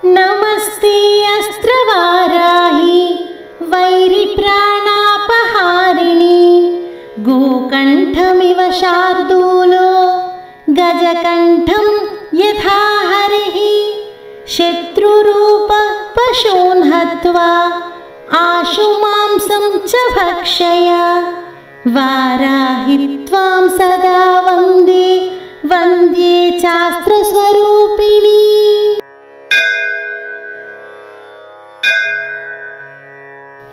नमस्ते अस्त्रवाराहि वैरिप्राणापहारिणि गोकण्ठमिव शार्दूलो गजकण्ठं यथा हरिः शत्रुरूप पशून् हत्वा आशुमांसं च भक्षय वाराहि त्वां सदा वन्दे वन्द्ये चास्त्रस्वरूपिणी।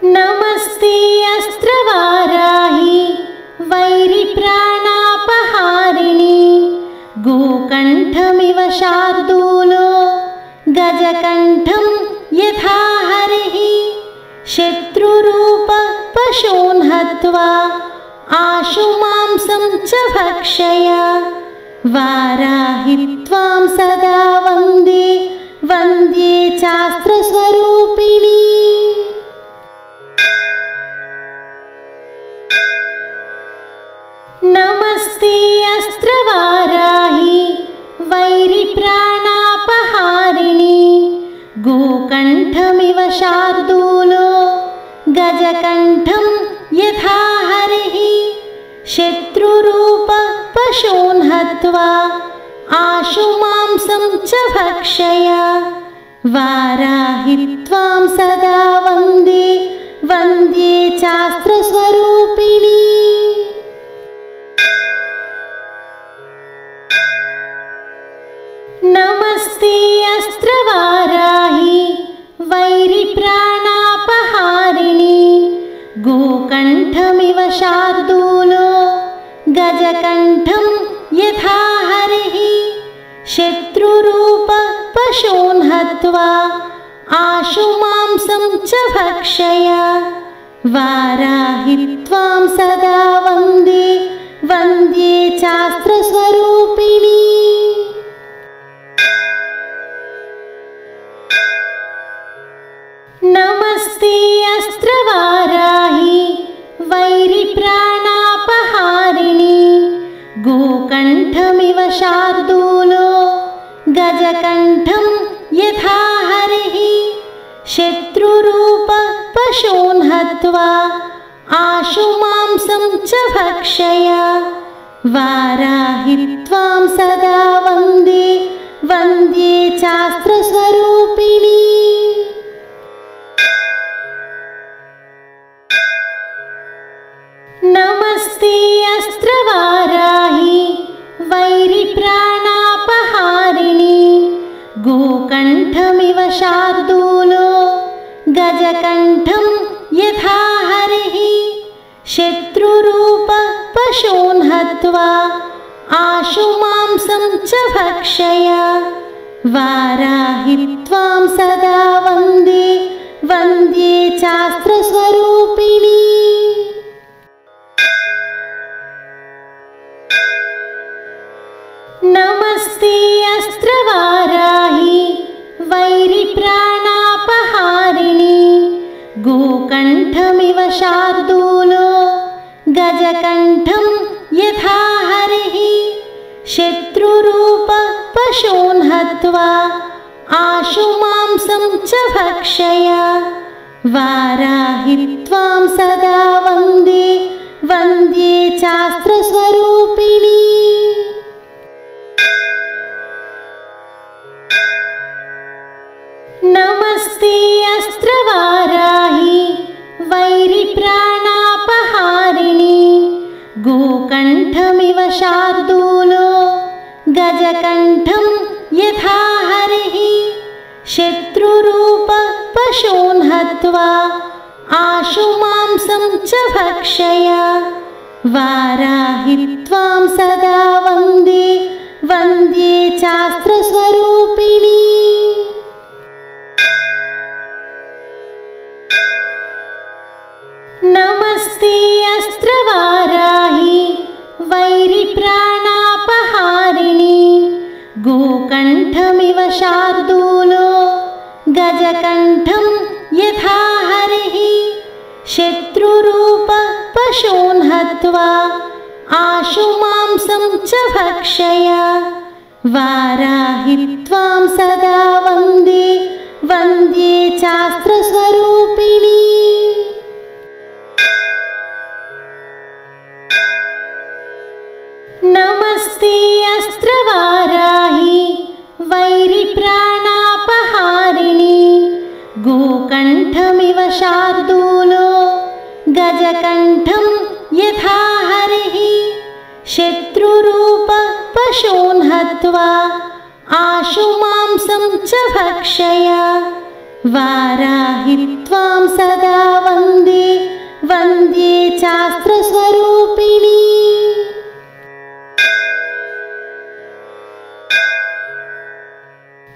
नमस्ते अस्त्रवाराहि वैरिप्राणापहारिणि गोकण्ठमिव शार्दूलो गजकण्ठं यथा हरिः शत्रुरूप पशून् हत्वा आशुमांसं च भक्षय वाराहि त्वां सदा वन्दे वन्द्ये चास्त्रस्वरूपिणी। नमस्ते अस्त्रवाराहि वैरिप्राणापहारिणि गोकण्ठमिव शार्दूलो गजकण्ठं यथा हरिः शत्रुरूप पशून् हत्वा आशुमांसं च भक्षय वाराहि त्वां सदा वन्दे वन्द्ये चास्त्रस्वरूपिणी। नमस्ते अस्त्रवाराहि वैरिप्राणापहारिणि गोकण्ठमिव शार्दूलो गजकण्ठं यथा हरिः शत्रुरूप पशून् हत्वा आशुमांसं च भक्षय वाराहि त्वां सदा वन्दे वन्द्ये चास्त्रस्वरूपिणी। नमस्ते अस्त्रवाराहि वैरिप्राणापहारिणि गोकण्ठमिव शार्दूलो गजकण्ठं यथा हरिः शत्रुरूप पशून् हत्वा आशुमांसं च भक्षय वाराहि त्वां सदा वन्दे वन्द्ये चास्त्रस्वरूपिणी। नमस्ते अस्त्रवाराहि वैरिप्राणापहारिणि गोकण्ठमिव शार्दूलो गजकण्ठं यथा हरिः शत्रुरूप पशून् हत्वा आशुमांसं च भक्षय वाराहि त्वां सदा वन्दे वन्द्ये चास्त्रस्वरूपिणी। नमस्ते अस्त्रवाराहि वैरिप्राणापहारिणि गोकण्ठमिव शार्दूलो गजकण्ठं यथा हरिः शत्रुरूप पशून् हत्वा आशुमांसं च भक्षय वाराहि त्वां सदा वन्दे वन्द्ये चास्त्रस्वरूपिणी। नमस्ते अस्त्रवाराहि वैरिप्राणापहारिणि गोकण्ठमिव शार्दूलो गजकण्ठं यथा हरिः शत्रुरूप पशून् हत्वा आशुमांसं च भक्षय वाराहि त्वां सदा वन्दे वन्द्ये चास्त्रस्वरूपिणी। नमस्ते अस्त्रवाराहि वैरिप्राणापहारिणि गोकण्ठमिव शार्दूलो गजकण्ठं यथा हरिः शत्रुरूप पशून् हत्वा आशुमांसं च भक्षय वाराहि त्वां सदा वन्दे चास्त्रस्वरूपिणी। नमस्ते अस्त्रवाराहि वैरिप्राणापहारिणि गोकण्ठमिव शार्दूलो गजकण्ठं यथा हरिः शत्रुरूप पशून् हत्वा आशुमांसं च भक्षय वाराहि त्वां सदा वन्दे वन्द्ये चास्त्रस्वरूपिणी।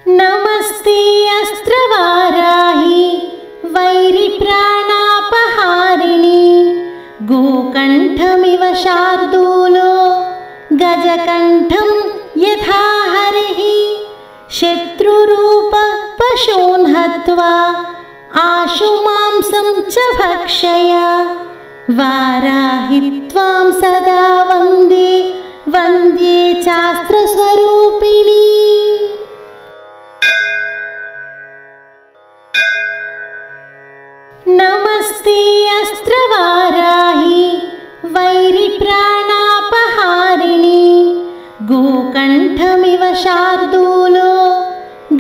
नमस्ते अस्त्रवाराहि वैरिप्राणापहारिणि गोकण्ठमिव शार्दूलो गजकण्ठं यथा हरिः शत्रुरूप पशून् हत्वा आशुमांसं च भक्षय वाराहि त्वां सदा वन्दे वन्द्ये चास्त्रस्वरूपिणी। नमस्ते अस्त्रवाराहि वैरिप्राणापहारिणि गोकण्ठमिव शार्दूलो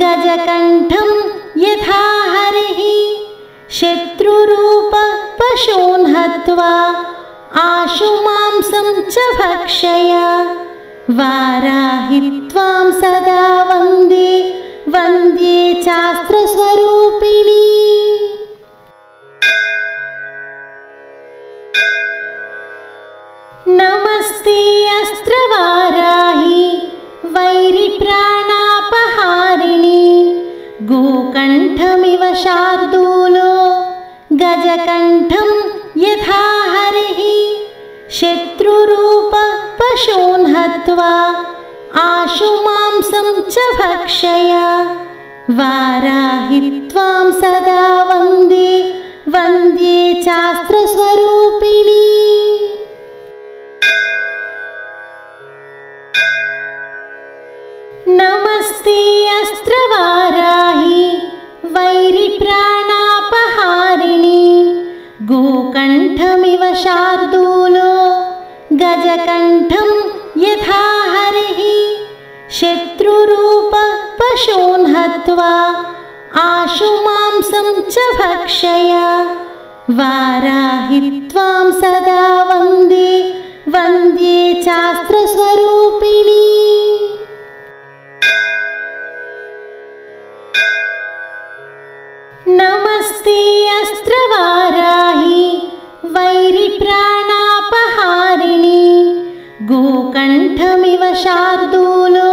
गजकण्ठं यथा हरिः शत्रुरूप पशून् हत्वा आशुमांसं च भक्षय वाराहि त्वां सदा वन्दे वन्द्ये चास्त्रस्वरूपिणी। नमस्ते अस्त्रवाराहि वैरिप्राणापहारिणि गोकण्ठमिव शार्दूलो गजकण्ठं यथा हरिः शत्रुरूप पशून् हत्वा आशुमांसं च भक्षय वाराहि त्वां सदा वन्दे वन्द्ये चास्त्रस्वरूपिणी। नमस्ते अस्त्रवाराहि वैरिप्राणापहारिणि गोकण्ठमिव शार्दूलो गजकण्ठं यथा हरिः शत्रुरूप पशून् हत्वा आशुमांसं च भक्षय वाराहि त्वां सदा वन्दे वन्द्ये चास्त्रस्वरूपिणी। नमस्ते अस्त्रवाराहि वैरिप्राणापहारिणि गोकण्ठमिव शार्दूलो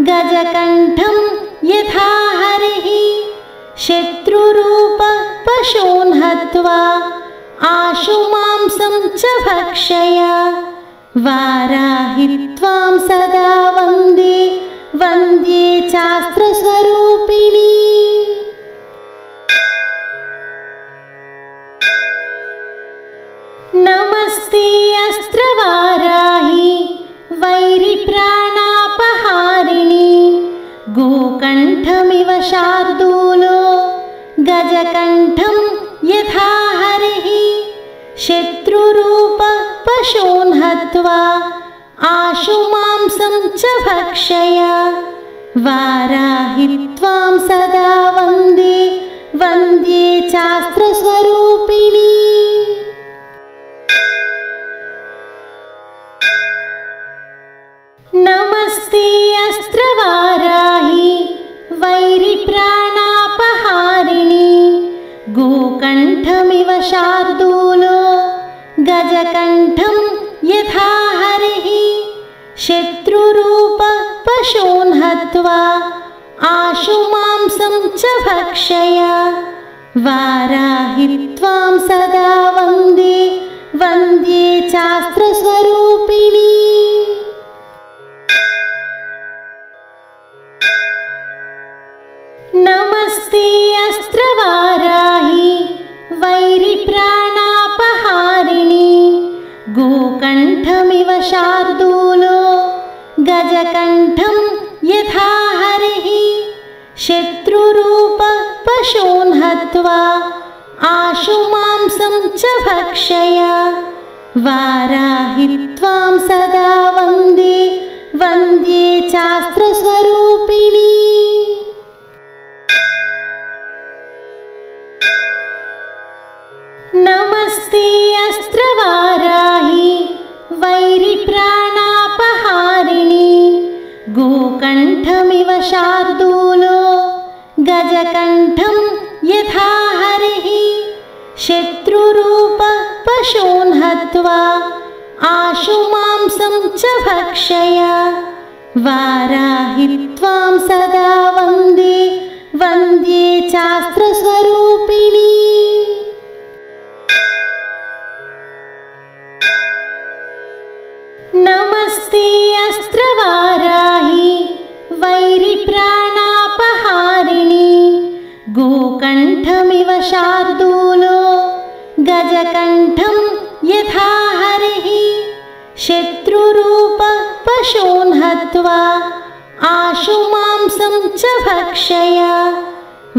गजकण्ठं यथा हरिः शत्रुरूप पशून् हत्वा आशुमांसं च भक्षय वाराहि त्वां सदा वन्दे वन्द्ये चास्त्रस्वरूपिणी। नमस्ते अस्त्रवाराहि वैरिप्राणापहारिणि गोकण्ठमिव शार्दूलो गजकण्ठं यथा हरिः शत्रुरूप पशून् हत्वा आशुमांसं च भक्षय वाराहि त्वां सदा वन्दे वन्द्ये चास्त्रस्वरूपिणी। नमस्ते अस्त्रवाराहि वैरिप्राणापहारिणि गोकण्ठमिव शार्दूलो गजकण्ठं यथा हरिः शत्रुरूप पशून् हत्वा आशुमांसं च भक्षय वाराहि त्वां सदा वन्दे वन्द्ये चास्त्रस्वरूपिणी। नमस्ते अस्त्रवाराहि वैरिप्राणापहारिणि गोकण्ठमिव शार्दूलो गजकण्ठं यथा हरिः शत्रुरूप पशून् हत्वा आशु मांसं च भक्षय वाराहि त्वां सदा वन्दे वन्द्ये चास्त्रस्वरूपिणी। नमस्ते अस्त्रवाराहि वैरिप्राणापहारिणि गोकण्ठमिव शार्दूलो गजकण्ठं यथा हरिः शत्रुरूपः पशून् हत्वा आशु मांसं च भक्षय वाराहि त्वां सदा वन्दे वन्द्ये चास्त्रस्वरूपिणी। नमस्ते अस्त्रवाराहि वैरिप्राणापहारिणि गोकण्ठमिव शार्दूलो गजकण्ठं यथा हरिः शत्रुरूपः पशून् हत्वा आशु मांसं च भक्षय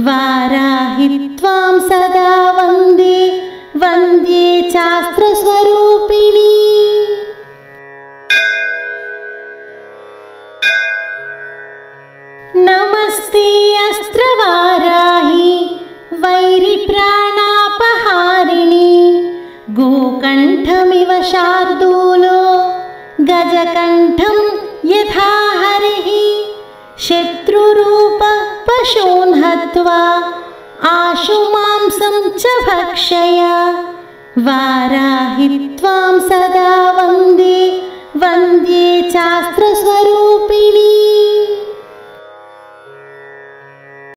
वाराहि त्वां सदा वन्दे वन्द्ये चास्त्रस्वरूपिणी। नमस्ते अस्त्रवाराहि वैरिप्राणापहारिणि गोकण्ठमिव शार्दूलो गजकण्ठं यथा हरिः शत्रुरूपः पशून् हत्वा आशु मांसं च भक्षय वाराहि त्वां सदा वन्दे वन्द्ये चास्त्रस्वरूपिणी।